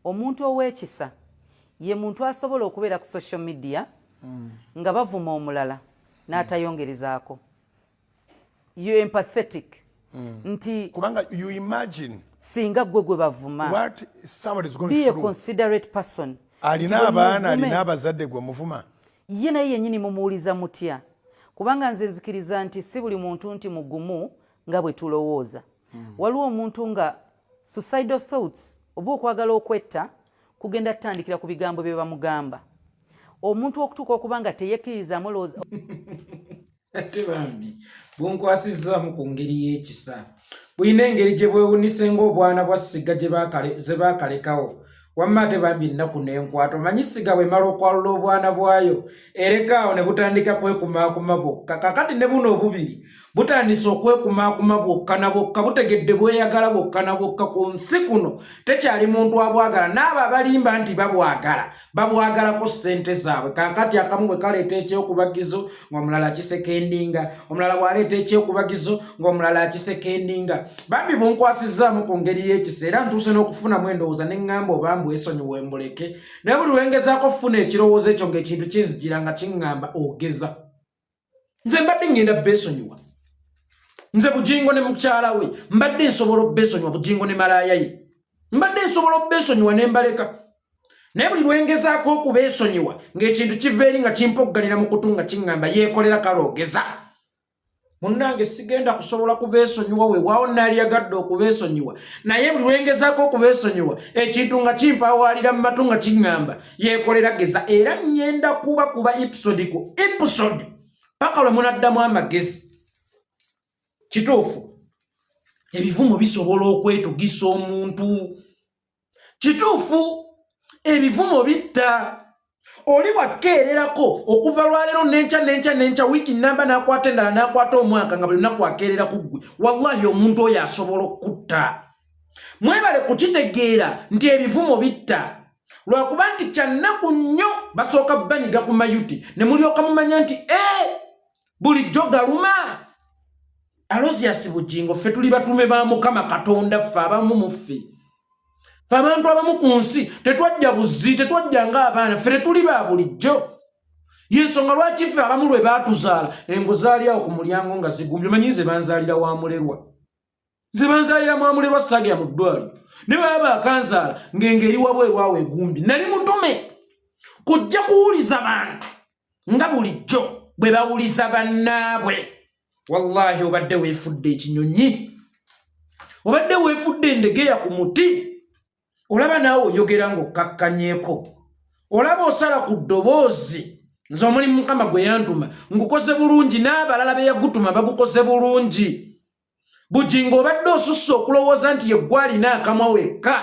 omuntu ow'ekisa ye muntu asobola okubeera ku social media nga bavuma omulala n'atayongerezaako. You empathetic. Nti kubanga you imagine singa gwe bavuma what somebody is going be a through. considerate person. Alina abaana alina abazadde gwe muvuma. Ye naye yennyini mumuwuliza mutya? Kubanga nze nzikiriza nti si buli muntu nti mugumu nga bwe tulowooza. Waliwo omuntu nga suicidal thoughts oba okwagala okwetta kugenda tutandikira ku bigambo bye bamugamba. Omuntu okutuuka okuba nga teyekkirizamu lowooza. Ate bambi bunkwasizaamu ku ngeri y'ekisa. Buyina engeri gye bwewunise ng'obwana bwa siga ze baakalekawo. Wamma ate bambi ennaku n'enkwato manyi siga bw'emala okwalula obwana bwayo erekaawo ne butandika kwekumaakuma bwokka. Kakati ne buno obubiri butandise okwekumaakuma bwokka na bwokka butegedde bweyagala bwokka na bwokka. Ku nsi kuno tekyali muntu abwagala, n'abo abalimba nti babwagalako ssente zaabwe. Kakati akamu bwe kaleeta ekyokubagizo ng'omulala akisekendinga, omulala bw'aleeta ekyokubagizo ng'omulala akisekendinga. Bambi bunkwasizaamu ku ngeri y'ekisa era ntuuse n'okufunamu endowooza ne ŋŋamba obambu esonyiwe mbuleke. Naye buli lwengezaako okufuna ekirowoozo ekyo ng'ekintu kinzijira nga kiŋŋamba ogeza. Nze mbadde ngenda beesonyiwa. Nze Bujjingo ne mukyala we mbadde nsobola obbeesonyiwa Bujjingo ne Malaaya ye. Mbadde nsobola obbeesonyiwa ne mbaleka. Naye buli lwengezaako okubeesonyiwa ng'ekintu kiva eri nga kimpogganira mu kutu nga kiŋŋamba yeekolera kale ogeza. Munnange sigenda kusobola kubeesonyiwa weewaawo naalyagadde okubeesonyiwa. Naye buli lwengezaako okubeesonyiwa ekintu nga kimpawaalira mu matu nga kiŋŋamba yeekolera geza. Era ngenda kuba episode ku episode paka lwe munaddamu amagezi. Kituufu ebivumo bisobola okwetugisa omuntu. Kituufu ebivumo bitta. Oli bwakeererako okuva lwaleero nenca wiiki namba n'akwata endala n'akwata omwaka nga buli lunaku akeerera ku ggwe, wallahi omuntu oyo asobola okutta. Mwebale kukitegeera nti ebivumo bitta. Lwakuba nti kyannaku nnyo basooka banyiga ku mayuti ne mulyoka mumanya nti bulijjo galuma. Aloziasi Bujjingo ffe tuli batume ba Mukama Katonda ffe abamu mu ffe. Ffe abantu abamu ku nsi tetwajja buzzi, tetwajja ng'abaana, ffe tuli ba bulijjo. Y'ensonga lwaki ffe abamu lwe baatuzaala engo zaali awo ku mulyango nga zigumbye. Manyi nze banzaalira wa mulerwa. Nze banzaalira mwamulerwa sagya mu ddwaliro. Ne baba bakanzaala ng'engeri wabweru awo egumbi. Nali mutume kujja kuwuliza bantu nga bulijjo bwe bawuliza bannaabwe. Wallahi obadde weefudde ekinyonyi. Obadde weefudde endegeya ku muti. Olaba naawe oyogera ng'okkakkanyeeko. Olaba osala ku ddoboozi. Nze omulimu Mukama gwe yantuma ngukoze bulungi n'abalala be yagutuma bagukoze bulungi. Bujjingo obadde osusse okulowooza nti ye ggwe alina akamwa wekka.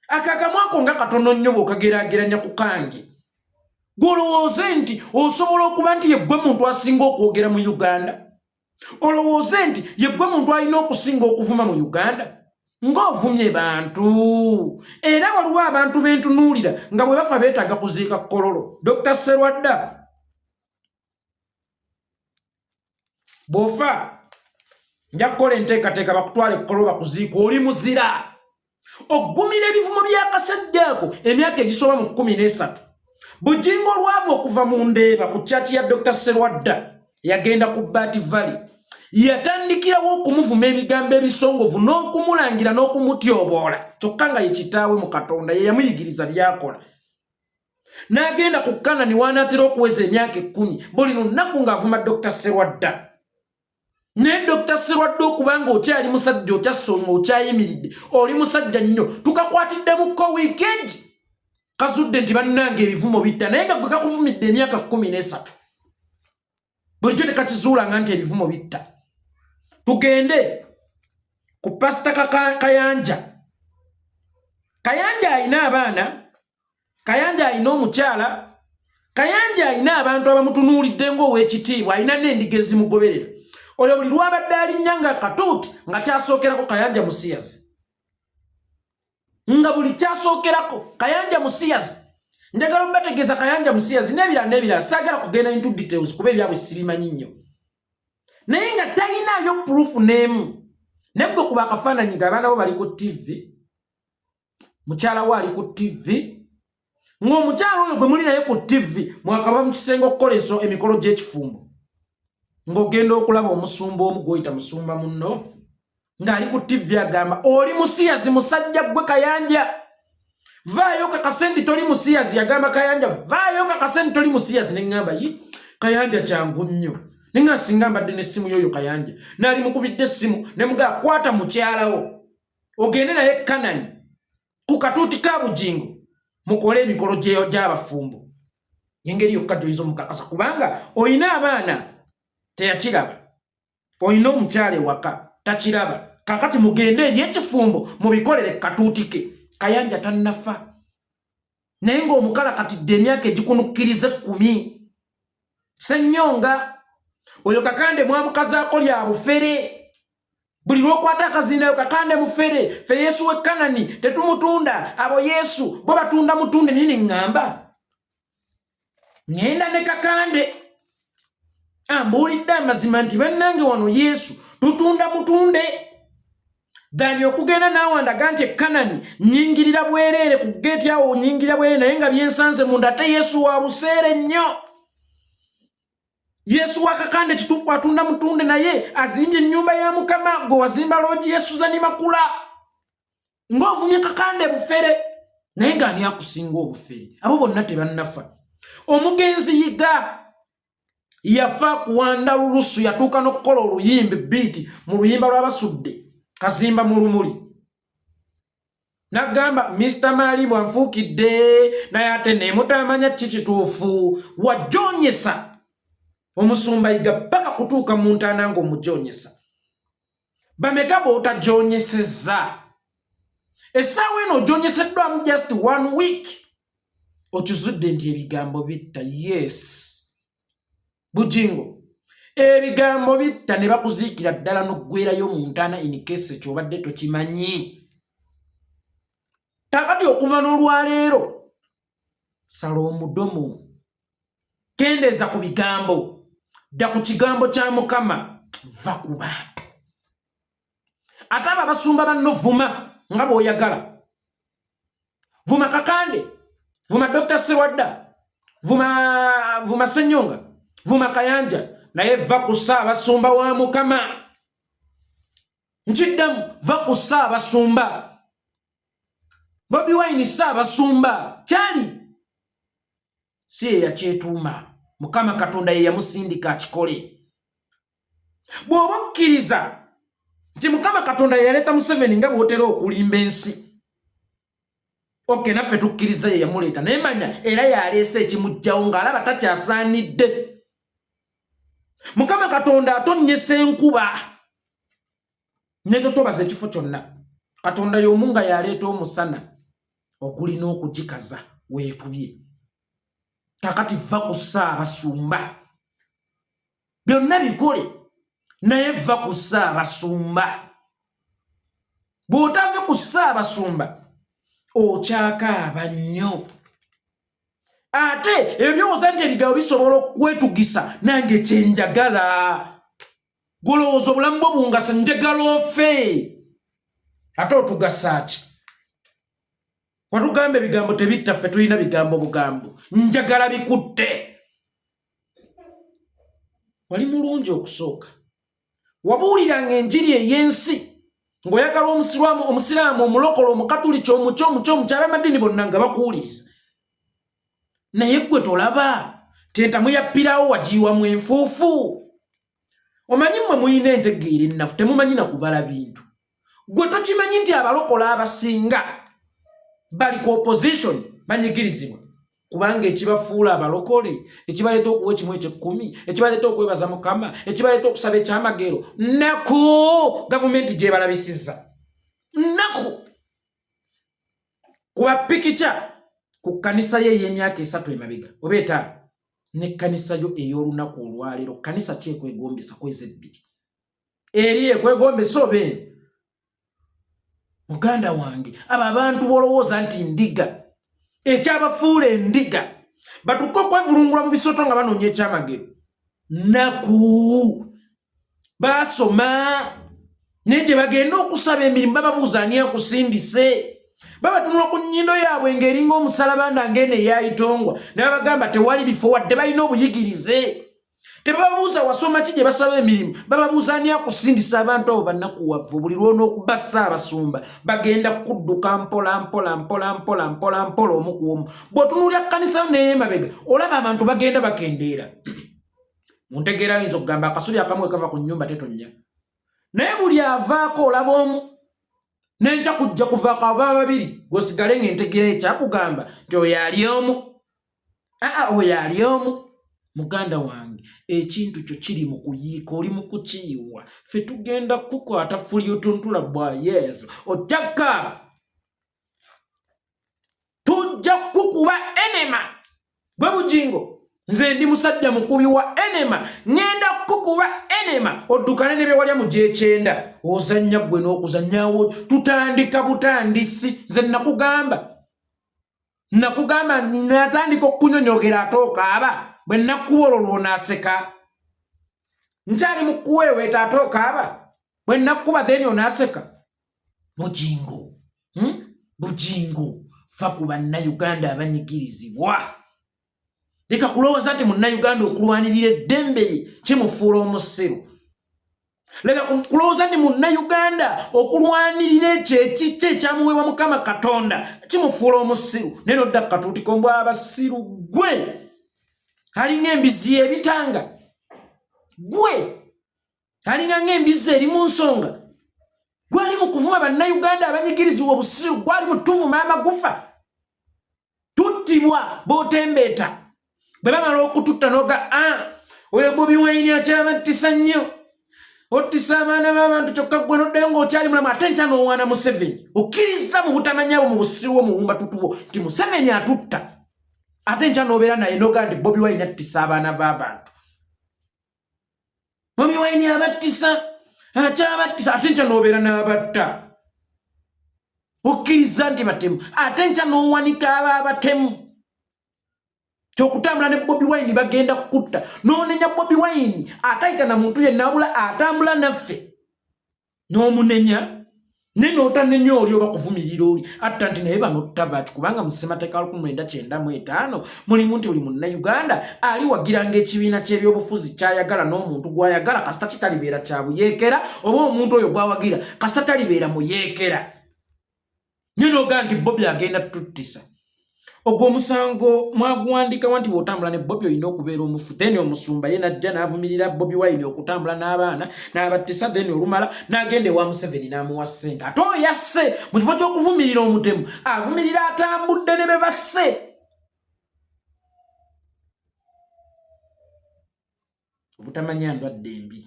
Akakamwa ako nga katono nnyo bw'okageraageranya ku kange. Gw'olowooze nti osobola okuba nti ye ggwe muntu asinga okwogera mu Uganda. Olowooze nti ye ggwe muntu alina okusinga okuvuma mu Uganda. Ng'ovumye bantu. Era waliwo abantu bentunuulira nga bwe bafa beetaaga kuziika Kololo. Dr. Serwadda bw'ofa nja kukola enteekateeka bakutwale Kololo bakuziika, oli muzira. Oggumira ebivumo by'akasajja ako emyaka egisoba mu 13. Bujjingo olwava okuva mu Ndeeba ku chachi ya Dr. Serwadda yagenda ku Bati Valley. Yatandikirawo okumuvuma ebigambo ebisongovu n'okumulangira n'okumutyoboola. Kyokka nga ye kitaawe mu Katonda ye yamuyigiriza byakola. N'agenda ku Kanani w'anaatera okuweza emyaka 10 buli lunaku ng'avuma Dr. Serwadda. Ne Dr. Serwadda okubanga okyali musajja okyasonga okyayimiridde oli musajja nnyo tukakwatiddemukko weekend. Kazudde nti bannange ebivumo bitta naye nga gwe kakuvumidde emyaka 13. Bulijjo tekakizuulanga nti ebivumo bitta. Tugende ku Pastor Kayanja. Kayanja alina abaana. Kayanja alina omukyala. Kayanja alina abantu abamutunuulidde ng'ow'ekitiibwa, alina n'endiga ezimugoberera. Oyo buli lwabadde alinnya nga katuuti nga kyasookerako Kayanja musiyazi. Nga buli kyasookerako Kayanja musiyazi. Njagala obategeeza Kayanja musiyazi n'ebirala saagala kugenda into details kuba ebyabwe sibimanyi nnyo. Naye nga talinayo proof n'emu. Neggwe kuba akafaananyi ng'abaana bo bali ku TV. mukyala we ali ku TV ng'omukyala oyo gwe muli naye ku TV mwakaba mu kisenge okukola emikolo gy'ekifumbo ng'ogenda okulaba omusumba omu gw'oyita musumba munno ng'ali ku TV agamba oli musiyazi musajja gwe Kayanja vaayo kakasendi toli musiyazi yagamba Kayanja vaayo kakasendi toli musiyazi ne ngamba yi Kayanja kyangu nnyo ne nga singa mbadde n'essimu y'oyo Kayanja n'ali mukubidde essimu ne mugaa kwata mukyalawo ogende naye Kanani ku katuuti ka Bujjingo mukole emikolo gy'abafumbo engeri yokka gy'oyinza omukakasa kubanga oyina abaana teyakiraba oyina omukyala ewaka takiraba kakati mugende eri ekifumbo mubikolere katuuti ke Kayanja tannafa naye ng'omukalakatidde emyaka egikunukkiriza 10 Ssennyonga oyo kakande mwamukazaako lya bufere buli lwokwata akazindayo kakande mufere fe Yesu we Kanani tetumutunda abo Yesu bo batunda mutunde nini ngamba ngenda ne kakande ambuulidde amazima nti bannange wano Yesu tutunda mutunde dani okugenda n'awandaga nti Kanani nyingirira bwereere ku geeti awo nyingirira bwereere naye nga byensanze munda ate Yesu wa buseere nnyo Yesu wakakande kituufu atunda mutunde naye azimbye ennyumba ya Mukama gwe wazimba loogi Yesu zani makula ng'ovumye kakande bufere naye ng'ani akusinga obufere abo bonna tebannafa omugenzi yiga yafa kuwanda lulusu yatuuka n'okukola oluyimba biiti mu luyimba lw'abasudde kazimba mu lumuli nagamba Mr. Malimu anfuukidde naye ate nemutamanya kikituufu wajonyesa omusumba yiga paka kutuuka mu ntaana ng'omujonyesa bameka b'otajonyesezza essaawa eno ojonyeseddwamu just 1 week okizudde nti ebigambo bitta yes Bujjingo ebigambo bitta ne bakuziikira ddala n'oggwerayo mu ntaana in case ky'obadde tokimanyi kakati okuva n'olwaleero sala omudomo kendeeza ku bigambo dda ku kigambo kya Mukama va ku bantu ate abo abasumba banno vuma nga bw'oyagala vuma kakande vuma Dr. Serwadda vuma Ssennyonga vuma Kayanja naye va ku Ssaabasumba wa Mukama nkiddamu va ku Ssaabasumba Bobi Wine Ssaabasumba kyali si ye yakyetuuma Mukama Katonda ye yamusindika akikole bw'oba okkiriza nti Mukama Katonda ye yaleeta Museveni nga bw'otera okulimba ensi oke naffe tukkiriza ye yamuleeta naye manya era yaleese ekimugjawo ng'alaba takyasaanidde Mukama Katonda atonnyesa enkuba ne totobaza ekifo kyonna Katonda y'omu nga yaleeta omusana ogulina okugikaza weetubye kakati va ku Ssaabasumba byonna bikole naye va ku Ssaabasumba bw'otave ku Ssaabasumba okyakaaba nnyo ate ebyowooza nti ebigabo bisobola okwetugisa nange kyenjagala golowooza obulamu bwo bungasa njagala ofe ate otugasa ki watugamba ebigambo tebitta ffe tulina bigambo bugambo njagala bikutte wali mulungi okusooka wabuuliranga enjiri ey'ensi ng'oyagala omusiraamu omulokole omukatuliki omukyala amadini bonna nga bakuwuliriza naye gwe tolaba tentamu yappirawo wagiiwamu enfuufu omanyi mmwe muyina entegeera ennafu temumanyi na kubala bintu gwe tokimanyi nti abalokola abasinga bali ku opposition banyigirizibwa kubanga ekibafuula abalokole ekibaleeta okuwa ekimu eky'ekkumi ekibaleeta okwebaza Mukama ekibaleeta okusaba ekyamagero nnaku gavumenti gyebalabisizza nnaku kuba pikica ku kkanisa ye ey'emyaka 3 emabega oba 5 n'ekkanisa yo ey'olunaku olwaleero kkanisa ki ekwegombesa kwezi 2 eri ekwegombesa oba eno muganda wange abo abantu bolowooza nti ndiga ekyabafuula endiga batuuka okwevulungula mu bisoto nga banoonya ekyamagero naku basoma naye gye bagenda okusaba emirimu bababuuza ani akusindise baba tunula ku nnyindo yaabwe ng'eringa omusalabanda ng'ene yayitongwa ne babagamba tewali bifo wadde balina obuyigirize tebababuuza wasoma ki gye basaba emirimu bababuuza ani akusindisa abantu abo bannakuwavvu buli lw'onookubassa abasumba bagenda kudduka mpola mpola mpola mpola mpola mpola omu ku omu bw'otunuulya kkanisa n'ey'emabega olaba abantu bagenda bakendeera muntegeera ayinza okugamba akasubi akamu kava ku nnyumba tetonnya naye buli avaako olaba omu n'enkya kujja kuvaako aba babiri gwosigale ng'entegeera ekyakugamba nti oyo ali omu oyo ali omu muganda wange ekintu kyo kiri mu kuyiika oli mu kukiyiwa ffe tugenda kukwata fuli otuntula bwa yesu otyakkaaba tujja kukuba enema gwe Bujjingo nze ndi musajja mukubi wa enema ngenda kukuba enema oddukane ne bewalya mu gyekyenda ozannya gwe n'okuzannyawo tutandika butandisi nze nakugamba natandika okunyonyogera ate okaaba bwe nakuba olwo lw'onaaseka nkyali mu kuweeweeta ate okaaba bwe nakuba then onaaseka Bujjingo Bujjingo fa ku bannayuganda abanyigirizibwa leka kulowooza nti munnayuganda okulwanirira eddembe kimufuula omusiru leka kulowooza nti munnayuganda okulwanirira ekyo ekikye ekyamuweebwa Mukama Katonda kimufuula omusiru naye nodda katuuti kombwa abasiru gwe alinga embizi ebitanga gwe alinga ng'embizi eri mu nsonga gwali mu kuvuma bannayuganda abanyigirizibwa obusiru gwali mu tuvuma amagufa tuttibwa b'otembeeta bwe bamala okututta noga oyo Bobi Wine akyabattisa nnyo ottisa abaana b'abantu kyokka gwe noddayo ng'okyali mulamu ate nkya n'owaana Museveni okkiriza mu butamanyabo mu busiru bwo mu bumba tutubo nti Museveni atutta ate nkya n'obeera naye noga nti Bobi Wine attisa abaana b'abantu Bobi Wine abattisa akyabattisa ate nkya n'obeera n'abatta okkiriza nti batemu ate nkya n'owanika abatemu kyokutambula ne Bobi Wine bagenda kukutta n'onenya Bobi Wine atayita na muntu yenna abula atambula naffe n'omunenya ne n'otanenya oli oba kuvumirira oli atta nti naye bano tabaki kubanga mu ssemateeka 1995 mulimu nti oli munnayuganda ali wagiranga ekibiina ky'ebyobufuzi kyayagala n'omuntu gw'ayagala kasita kitalibeera kya buyeekera oba omuntu oyo gwawagira kasita talibeera muyeekera nye n'ogaa nti Bobi agenda tuttisa ogwo omusango mwaguwandika nti bw'otambula ne Bobi olina okubeera omufu then omusumba ye najja n'avumirira Bobi Wine okutambula n'abaana n'abattisa then olumala n'agenda ewa Museveni n'amuwa ssente ate oyo yasse mu kifo ky'okuvumirira omutemu avumirira atambudde ne be basse obutamanya ndwadde embi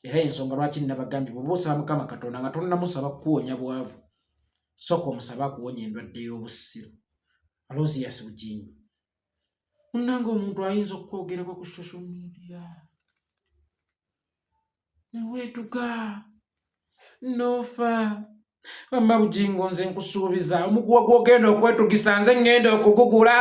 era ensonga lwaki nabagambye bw'oba osaba Mukama Katonda nga tonnamusaba kuwonya bwavu soko omusaba kuwonya endwadde y'obusiru Alozias Bujjingo munnanga omuntu ayinza okwogerako ku social media neweetuga nofa wamma Bujjingo nze nkusuubiza omuguwa gw'ogenda okwetugisa nze ngenda okugugula